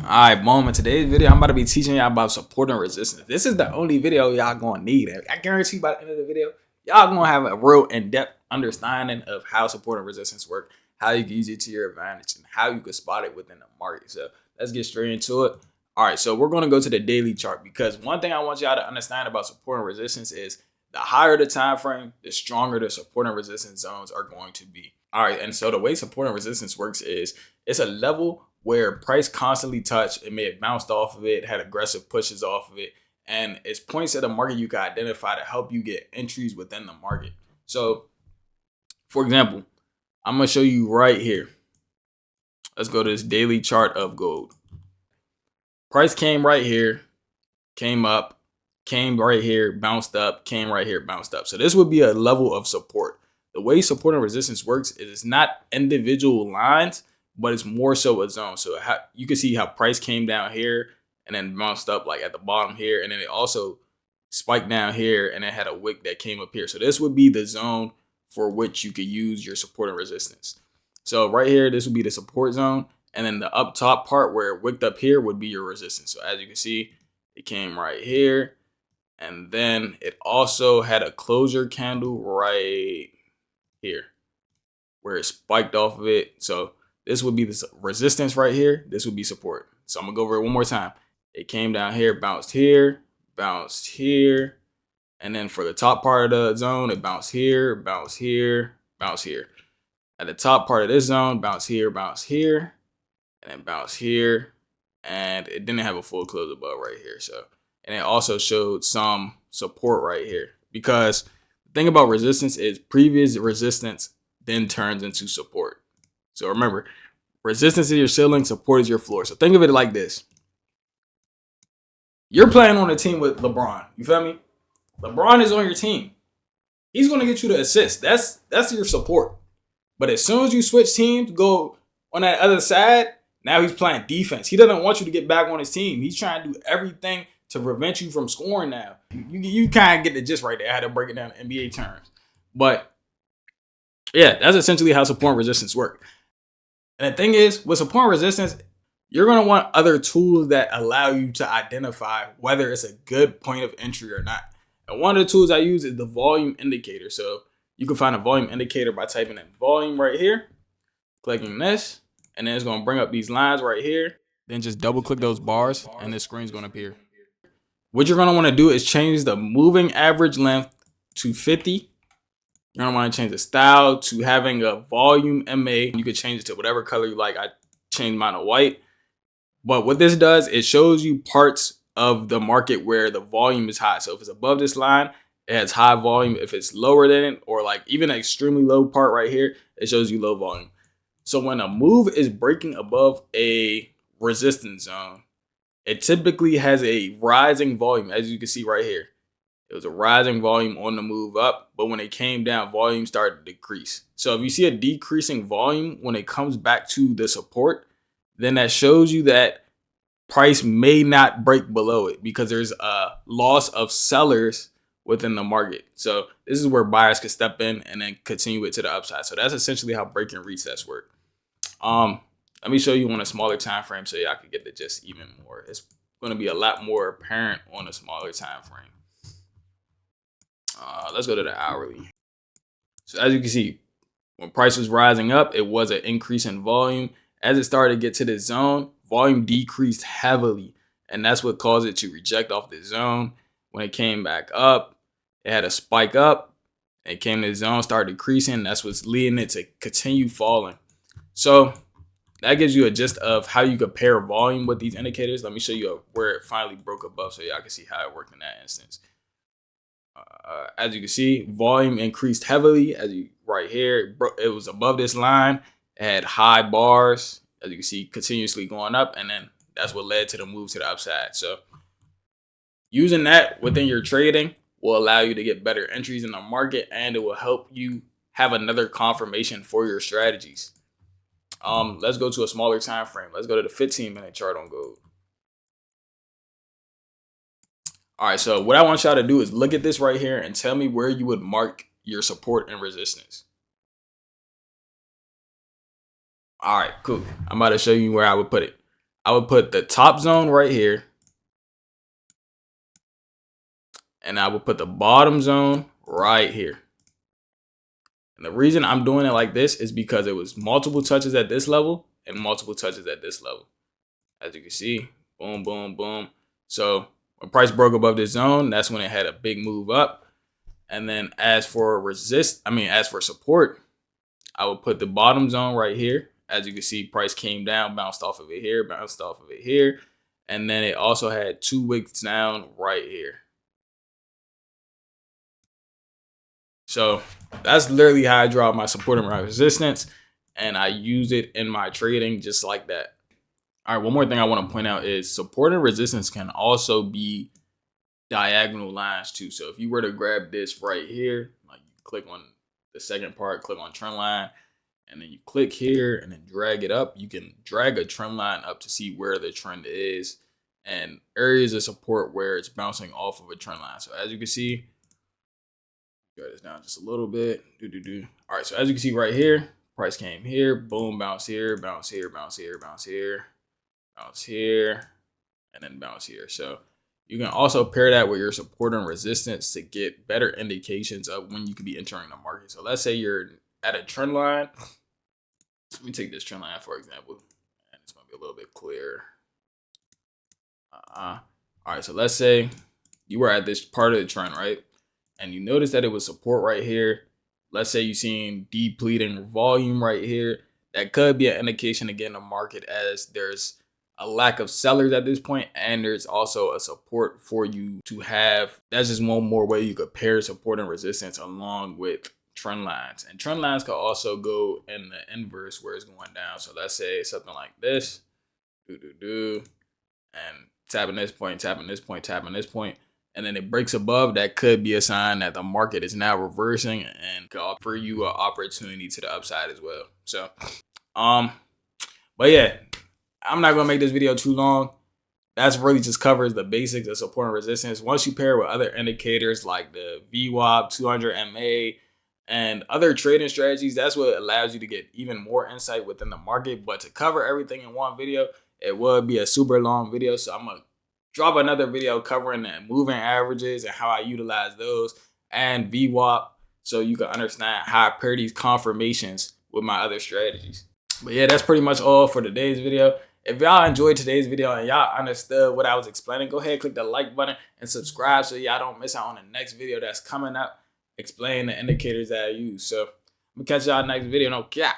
Alright, boom. In today's video, I'm about to be teaching y'all about support and resistance. This is the only video y'all gonna need. I guarantee by the end of the video, y'all gonna have a real in-depth understanding of how support and resistance work, how you can use it to your advantage, and how you can spot it within the market. So let's get straight into it. Alright, so we're gonna go to the daily chart because one thing I want y'all to understand about support and resistance is the higher the time frame, the stronger the support and resistance zones are going to be. Alright, and so the way support and resistance works is it's a level where price constantly touched. It may have bounced off of it, had aggressive pushes off of it, and it's points of the market you can identify to help you get entries within the market. So, for example, I'm gonna show you right here. Let's go to this daily chart of gold. Price came right here, came up, came right here, bounced up, came right here, bounced up. So this would be a level of support. The way support and resistance works is it's not individual lines, but it's more so a zone. So you can see how price came down here and then bounced up like at the bottom here. And then it also spiked down here and it had a wick that came up here. So this would be the zone for which you could use your support and resistance. So right here, this would be the support zone. And then the up top part where it wicked up here would be your resistance. So as you can see, it came right here. And then it also had a closure candle right here where it spiked off of it. So this would be the resistance right here. This would be support. So I'm gonna go over it one more time. It came down here, bounced here, and then for the top part of the zone, it bounced here, bounced here, bounced here. At the top part of this zone, bounce here, and then bounce here, and it didn't have a full close above right here. So, and it also showed some support right here because the thing about resistance is previous resistance then turns into support. So remember, resistance is your ceiling, support is your floor. So think of it like this. You're playing on a team with LeBron. You feel me? LeBron is on your team. He's going to get you the assist. That's your support. But as soon as you switch teams, go on that other side, now he's playing defense. He doesn't want you to get back on his team. He's trying to do everything to prevent you from scoring now. You kind of get the gist right there. I had to break it down in NBA terms. But yeah, that's essentially how support and resistance work. And the thing is, with support and resistance, you're going to want other tools that allow you to identify whether it's a good point of entry or not. And one of the tools I use is the volume indicator. So you can find a volume indicator by typing in volume right here, clicking this, and then it's going to bring up these lines right here. Then just double click those bars and the screen's going to appear. What you're going to want to do is change the moving average length to 50. You're going to want to change the style to having a volume MA. You could change it to whatever color you like. I changed mine to white. But what this does, it shows you parts of the market where the volume is high. So if it's above this line, it has high volume. If it's lower than it, or like even an extremely low part right here, it shows you low volume. So when a move is breaking above a resistance zone, it typically has a rising volume, as you can see right here. It was a rising volume on the move up, but when it came down, volume started to decrease. So if you see a decreasing volume when it comes back to the support, then that shows you that price may not break below it because there's a loss of sellers within the market. So this is where buyers can step in and then continue it to the upside. So that's essentially how break and resets work. Let me show you on a smaller time frame so y'all can get the gist even more. It's going to be a lot more apparent on a smaller time frame. Let's go to the hourly. So as you can see, when price was rising up, it was an increase in volume. As it started to get to the zone, volume decreased heavily. And that's what caused it to reject off the zone. When it came back up, it had a spike up. It came to the zone, started decreasing. That's what's leading it to continue falling. So that gives you a gist of how you compare volume with these indicators. Let me show you where it finally broke above so y'all can see how it worked in that instance. As you can see, volume increased heavily. Right here, it was above this line. It had high bars, as you can see, continuously going up, and then that's what led to the move to the upside. So using that within your trading will allow you to get better entries in the market, and it will help you have another confirmation for your strategies. Let's go to a smaller time frame. Let's go to the 15-minute chart on gold. All right, so what I want y'all to do is look at this right here and tell me where you would mark your support and resistance. All right, cool. I'm about to show you where I would put it. I would put the top zone right here, and I would put the bottom zone right here. And the reason I'm doing it like this is because it was multiple touches at this level and multiple touches at this level. As you can see, boom, boom, boom. So when price broke above this zone, that's when it had a big move up. And then as for support, I would put the bottom zone right here. As you can see, price came down, bounced off of it here, bounced off of it here. And then it also had 2 wicks down right here. So that's literally how I draw my support and my resistance. And I use it in my trading just like that. All right, one more thing I want to point out is support and resistance can also be diagonal lines too. So if you were to grab this right here, like you click on the second part, click on trend line, and then you click here and then drag it up, you can drag a trend line up to see where the trend is and areas of support where it's bouncing off of a trend line. So as you can see, go this down just a little bit. All right, so as you can see right here, price came here, boom, bounce here, bounce here, bounce here, bounce here, bounce here, and then bounce here. So you can also pair that with your support and resistance to get better indications of when you could be entering the market. So let's say you're at a trend line. Let me take this trend line, for example, and it's going to be a little bit clearer. All right, so let's say you were at this part of the trend, right? And you notice that it was support right here. Let's say you're seeing depleting volume right here. That could be an indication to get in the market, as there's a lack of sellers at this point, and there's also a support for you to have. That's just one more way you could pair support and resistance along with trend lines. And trend lines could also go in the inverse where it's going down. So let's say something like this, and tapping this point, tapping this point, tapping this point, and then it breaks above. That could be a sign that the market is now reversing and could offer you an opportunity to the upside as well. So, but yeah, I'm not gonna make this video too long. That's really just covers the basics of support and resistance. Once you pair with other indicators like the VWAP, 200 MA, and other trading strategies, that's what allows you to get even more insight within the market. But to cover everything in one video, it would be a super long video. So I'm gonna drop another video covering the moving averages and how I utilize those and VWAP, so you can understand how I pair these confirmations with my other strategies. But yeah, that's pretty much all for today's video. If y'all enjoyed today's video and y'all understood what I was explaining, go ahead, click the like button and subscribe so y'all don't miss out on the next video that's coming up explaining the indicators that I use. So I'm gonna catch y'all next video. No cap.